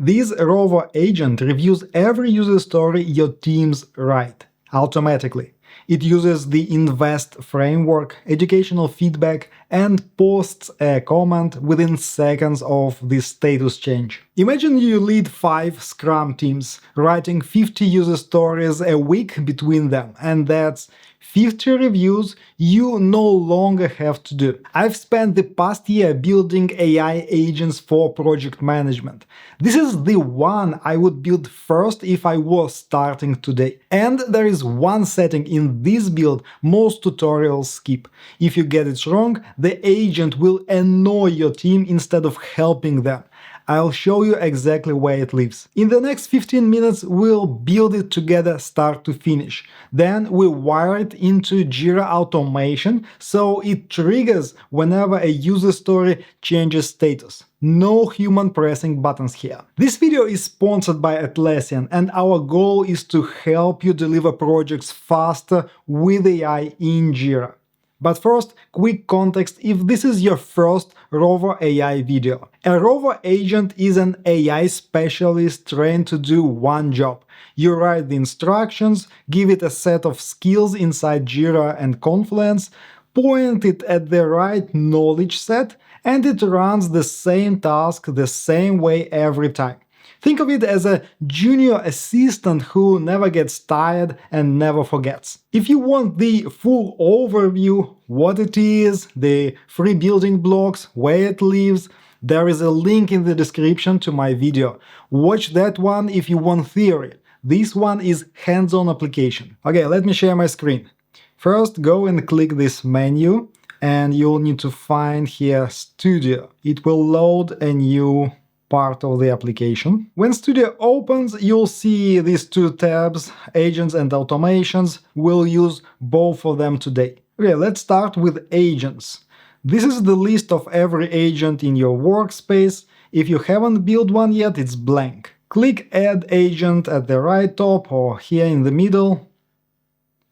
This Rovo agent reviews every user story your teams write automatically. It uses the Invest framework, educational feedback, and posts a comment within seconds of the status change. Imagine you lead 5 Scrum teams, writing 50 user stories a week between them, and that's 50 reviews you no longer have to do. I've spent the past year building AI agents for project management. This is the one I would build first if I was starting today. And there is one setting in this build most tutorials skip. If you get it wrong, the agent will annoy your team instead of helping them. I'll show you exactly where it lives. In the next 15 minutes, we'll build it together start to finish. Then we wire it into Jira automation so it triggers whenever a user story changes status. No human pressing buttons here. This video is sponsored by Atlassian, and our goal is to help you deliver projects faster with AI in Jira. But first, quick context if this is your first Rovo AI video. A Rovo agent is an AI specialist trained to do one job. You write the instructions, give it a set of skills inside Jira and Confluence, point it at the right knowledge set, and it runs the same task the same way every time. Think of it as a junior assistant who never gets tired and never forgets. If you want the full overview, what it is, the free building blocks, where it lives, there is a link in the description to my video. Watch that one if you want theory. This one is hands-on application. Okay, let me share my screen. First, go and click this menu, and you'll need to find here Studio. It will load a new part of the application. When Studio opens, you'll see these two tabs, Agents and Automations. We'll use both of them today. Okay, let's start with Agents. This is the list of every agent in your workspace. If you haven't built one yet, it's blank. Click Add Agent at the right top or here in the middle,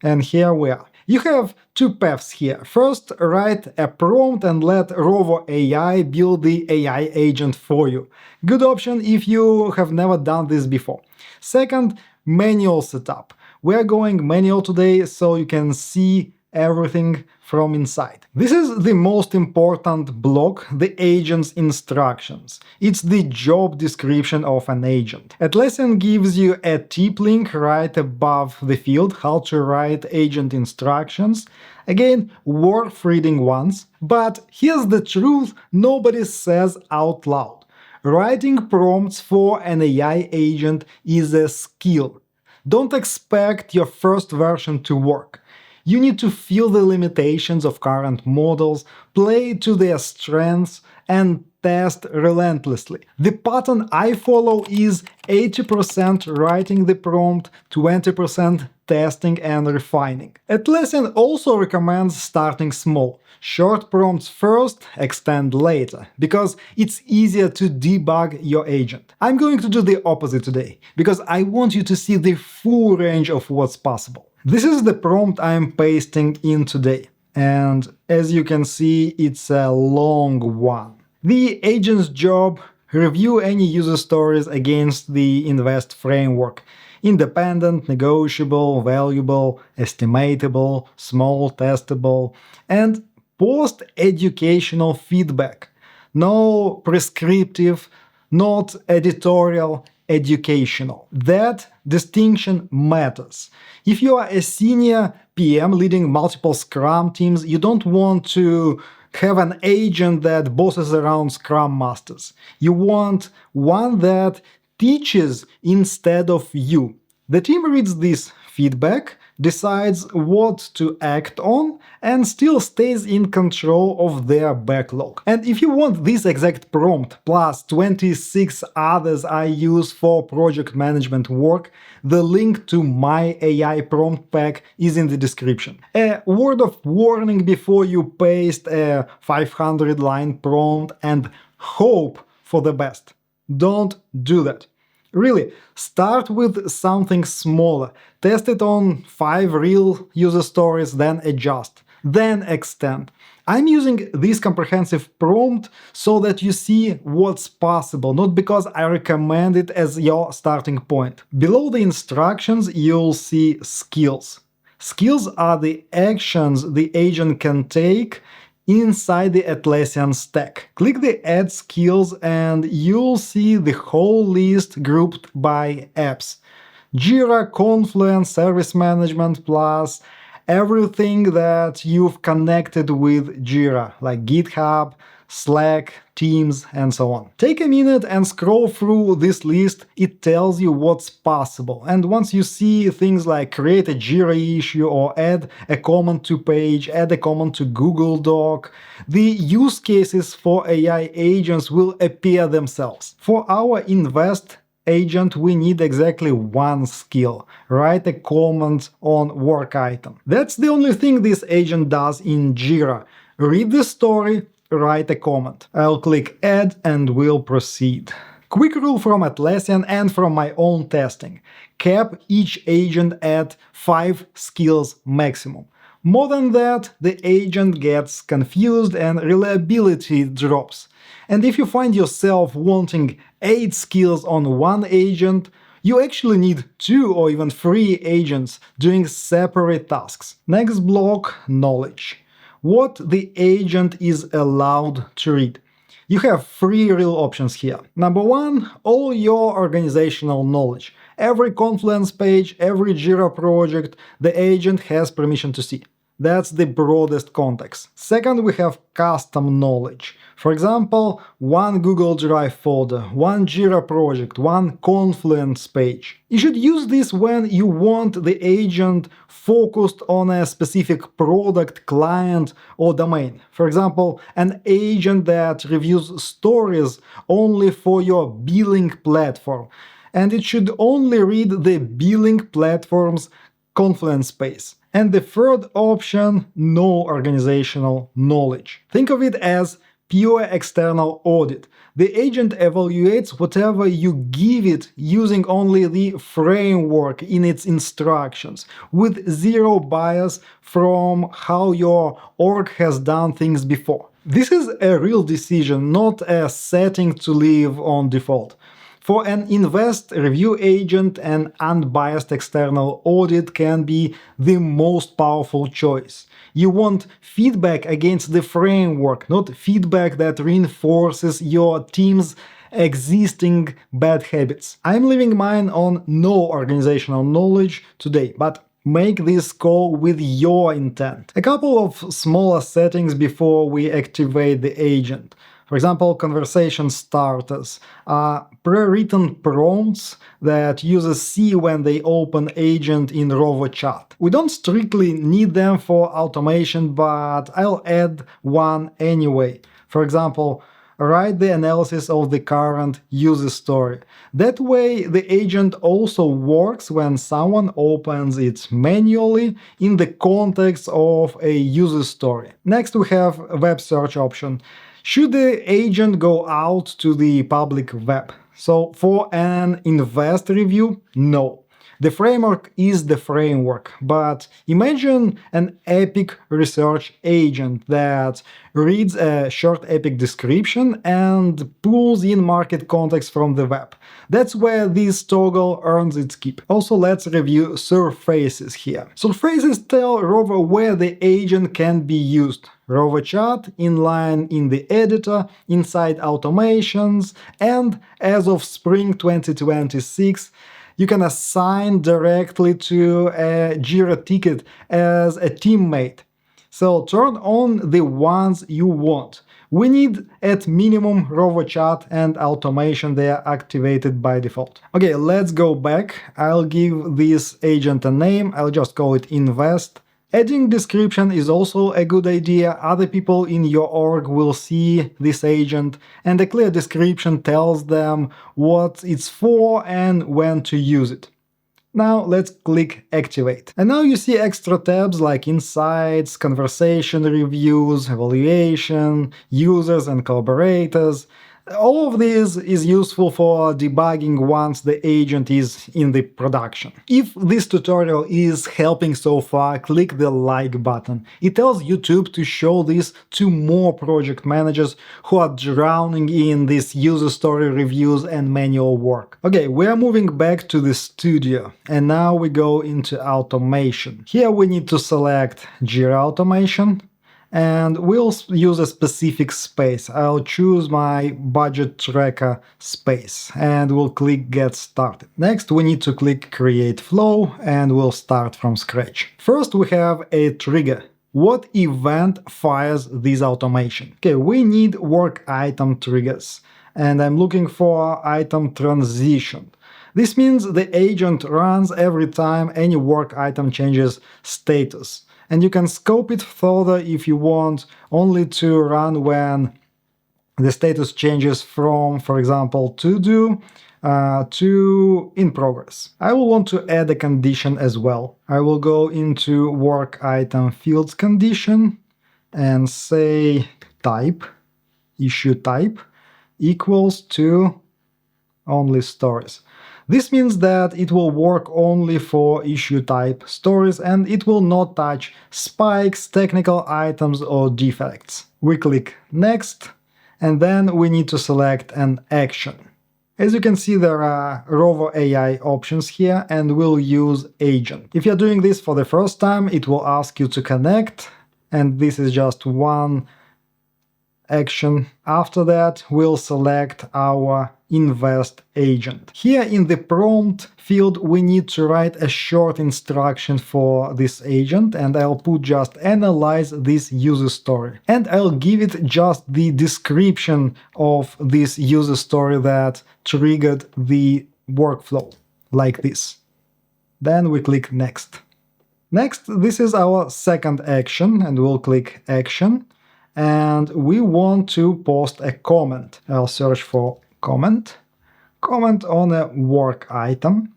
and here we are. You have two paths here. First, write a prompt and let Rovo AI build the AI agent for you. Good option if you have never done this before. Second, manual setup. We're going manual today so you can see everything from inside. This is the most important block, the agent's instructions. It's the job description of an agent. Atlassian gives you a tip link right above the field how to write agent instructions. Again, worth reading once. But here's the truth nobody says out loud. Writing prompts for an AI agent is a skill. Don't expect your first version to work. You need to feel the limitations of current models, play to their strengths, and test relentlessly. The pattern I follow is 80% writing the prompt, 20% testing and refining. Atlassian also recommends starting small. Short prompts first, extend later, because it's easier to debug your agent. I'm going to do the opposite today, because I want you to see the full range of what's possible. This is the prompt I'm pasting in today, and as you can see, it's a long one. The agent's job: review any user stories against the Invest framework. Independent, negotiable, valuable, estimatable, small, testable, and post educational feedback. No prescriptive, not editorial, educational. That distinction matters. If you are a senior PM leading multiple Scrum teams, you don't want to have an agent that bosses around Scrum Masters. You want one that teaches instead of you. The team reads this feedback, decides what to act on, and still stays in control of their backlog. And if you want this exact prompt, plus 26 others I use for project management work, the link to my AI prompt pack is in the description. A word of warning before you paste a 500-line prompt and hope for the best. Don't do that. Really, start with something smaller. Test it on 5 real user stories, then adjust. then extend. I'm using this comprehensive prompt so that you see what's possible, not because I recommend it as your starting point. Below the instructions, you'll see skills. Skills are the actions the agent can take inside the Atlassian stack. Click the Add Skills and you'll see the whole list grouped by apps. Jira, Confluence, Service Management, plus everything that you've connected with Jira, like GitHub, Slack, Teams, and so on. Take a minute and scroll through this list. It tells you what's possible. And once you see things like create a Jira issue or add a comment to page, add a comment to Google Doc, the use cases for AI agents will appear themselves. For our invest agent, we need exactly one skill: write a comment on work item. That's the only thing this agent does in Jira. Read the story, write a comment. I'll click Add and we'll proceed. Quick rule from Atlassian and from my own testing: cap each agent at 5 skills maximum. More than that, the agent gets confused and reliability drops. And if you find yourself wanting 8 skills on one agent, you actually need 2 or even 3 agents doing separate tasks. Next block, knowledge. What the agent is allowed to read. You have 3 real options here. Number 1, all your organizational knowledge. Every Confluence page, every Jira project, the agent has permission to see. That's the broadest context. Second, we have custom knowledge. For example, one Google Drive folder, one Jira project, one Confluence page. You should use this when you want the agent focused on a specific product, client, or domain. For example, an agent that reviews stories only for your billing platform, and it should only read the billing platform's Confluence space. And the third option, no organizational knowledge. Think of it as pure external audit. The agent evaluates whatever you give it using only the framework in its instructions, with zero bias from how your org has done things before. This is a real decision, not a setting to leave on default. For an invest review agent, an unbiased external audit can be the most powerful choice. You want feedback against the framework, not feedback that reinforces your team's existing bad habits. I'm leaving mine on no organizational knowledge today, but make this call with your intent. A couple of smaller settings before we activate the agent. For example, conversation starters are pre-written prompts that users see when they open agent in Rovo chat. We don't strictly need them for automation, but I'll add one anyway. For example, write the analysis of the current user story. That way, the agent also works when someone opens it manually in the context of a user story. Next, we have a web search option. Should the agent go out to the public web? So for an invest review, no. The framework is the framework, but imagine an epic research agent that reads a short epic description and pulls in market context from the web. That's where this toggle earns its keep. Also, let's review surfaces here. Surfaces tell Rovo where the agent can be used. Rovo chat, inline in the editor, inside automations, and as of spring 2026, you can assign directly to a Jira ticket as a teammate. So turn on the ones you want. We need at minimum Rovo chat and automation. They are activated by default. Okay, let's go back. I'll give this agent a name. I'll just call it invest. Adding description is also a good idea. Other people in your org will see this agent, and a clear description tells them what it's for and when to use it. Now let's click Activate. And now you see extra tabs like Insights, Conversation Reviews, Evaluation, Users and Collaborators. All of this is useful for debugging once the agent is in the production. If this tutorial is helping so far, click the like button. It tells YouTube to show this to more project managers who are drowning in these user story reviews and manual work. Okay, we are moving back to the studio, and now we go into automation. Here we need to select Jira Automation, and we'll use a specific space. I'll choose my budget tracker space and we'll click Get Started. Next, we need to click Create Flow and we'll start from scratch. First, we have a trigger. What event fires this automation? Okay, we need work item triggers, and I'm looking for item transition. This means the agent runs every time any work item changes status. And you can scope it further if you want only to run when the status changes from, for example, to do to in progress. I will want to add a condition as well. I will go into work item fields condition and say type, issue type equals to only stories. This means that it will work only for issue type stories and it will not touch spikes, technical items or defects. We click Next, and then we need to select an action. As you can see, there are Rovo AI options here, and we'll use agent. If you're doing this for the first time, it will ask you to connect, and this is just one action. After that, we'll select our invest agent. Here in the prompt field, we need to write a short instruction for this agent, and I'll put just analyze this user story. And I'll give it just the description of this user story that triggered the workflow, like this. Then we click Next. Next, this is our second action, and we'll click Action. And we want to post a comment. I'll search for comment on a work item,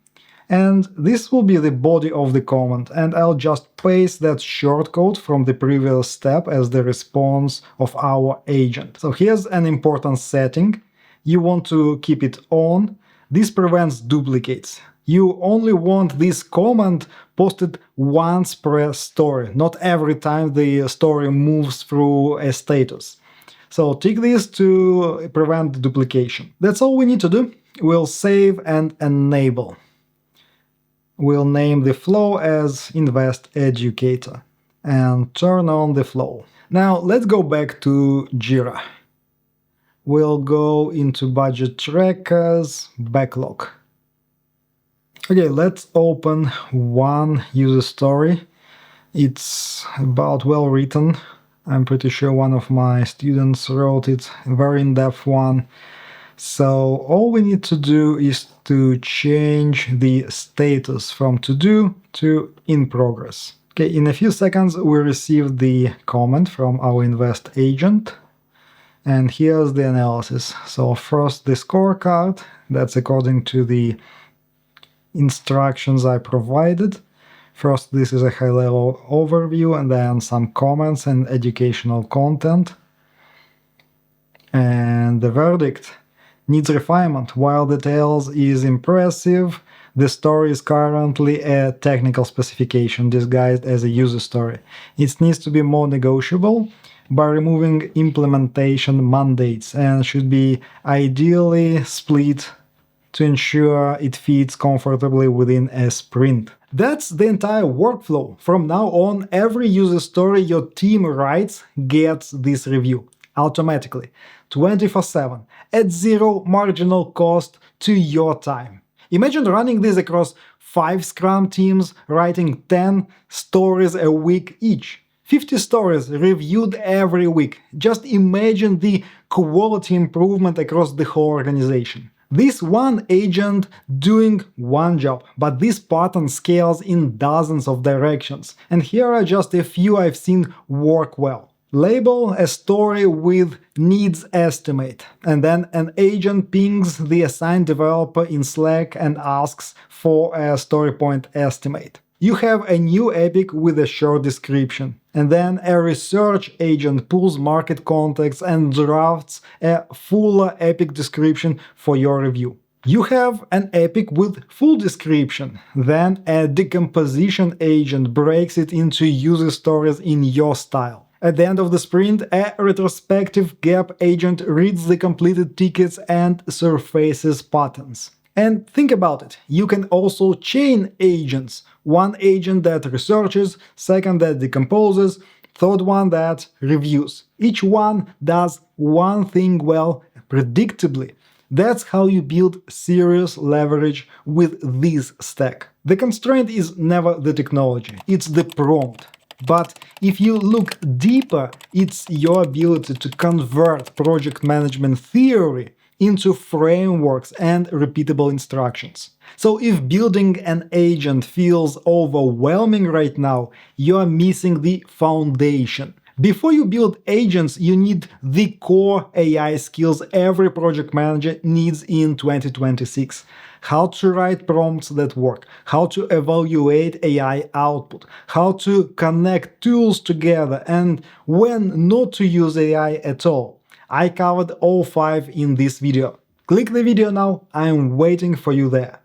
and this will be the body of the comment, and I'll just paste that shortcode from the previous step as the response of our agent. So here's an important setting. You want to keep it on. This prevents duplicates. You only want this comment posted once per story, not every time the story moves through a status. So tick this to prevent duplication. That's all we need to do. We'll save and enable. We'll name the flow as Invest Educator and turn on the flow. Now let's go back to Jira. We'll go into budget trackers, backlog. Okay, let's open one user story. It's about well written. I'm pretty sure one of my students wrote it, a very in-depth one. So all we need to do is to change the status from to do to in progress. Okay, in a few seconds we received the comment from our invest agent. And here's the analysis. So first the scorecard, that's according to the instructions I provided. First, this is a high-level overview, and then some comments and educational content. And the verdict needs refinement. While details is impressive, the story is currently a technical specification disguised as a user story. It needs to be more negotiable by removing implementation mandates and should be ideally split to ensure it fits comfortably within a sprint. That's the entire workflow. From now on, every user story your team writes gets this review automatically, 24/7, at zero marginal cost to your time. Imagine running this across 5 Scrum teams, writing 10 stories a week each. 50 stories reviewed every week. Just imagine the quality improvement across the whole organization. This one agent doing one job, but this pattern scales in dozens of directions. And here are just a few I've seen work well. Label a story with needs estimate, and then an agent pings the assigned developer in Slack and asks for a story point estimate. You have a new epic with a short description, and then a research agent pulls market context and drafts a fuller epic description for your review. You have an epic with full description, then a decomposition agent breaks it into user stories in your style. At the end of the sprint, a retrospective gap agent reads the completed tickets and surfaces patterns. And think about it, you can also chain agents. One agent that researches, second that decomposes, third one that reviews. Each one does one thing well, predictably. That's how you build serious leverage with this stack. The constraint is never the technology, it's the prompt. But if you look deeper, it's your ability to convert project management theory into frameworks and repeatable instructions. So if building an agent feels overwhelming right now, you're missing the foundation. Before you build agents, you need the core AI skills every project manager needs in 2026. How to write prompts that work, how to evaluate AI output, how to connect tools together, and when not to use AI at all. I covered all 5 in this video. Click the video now, I'm waiting for you there.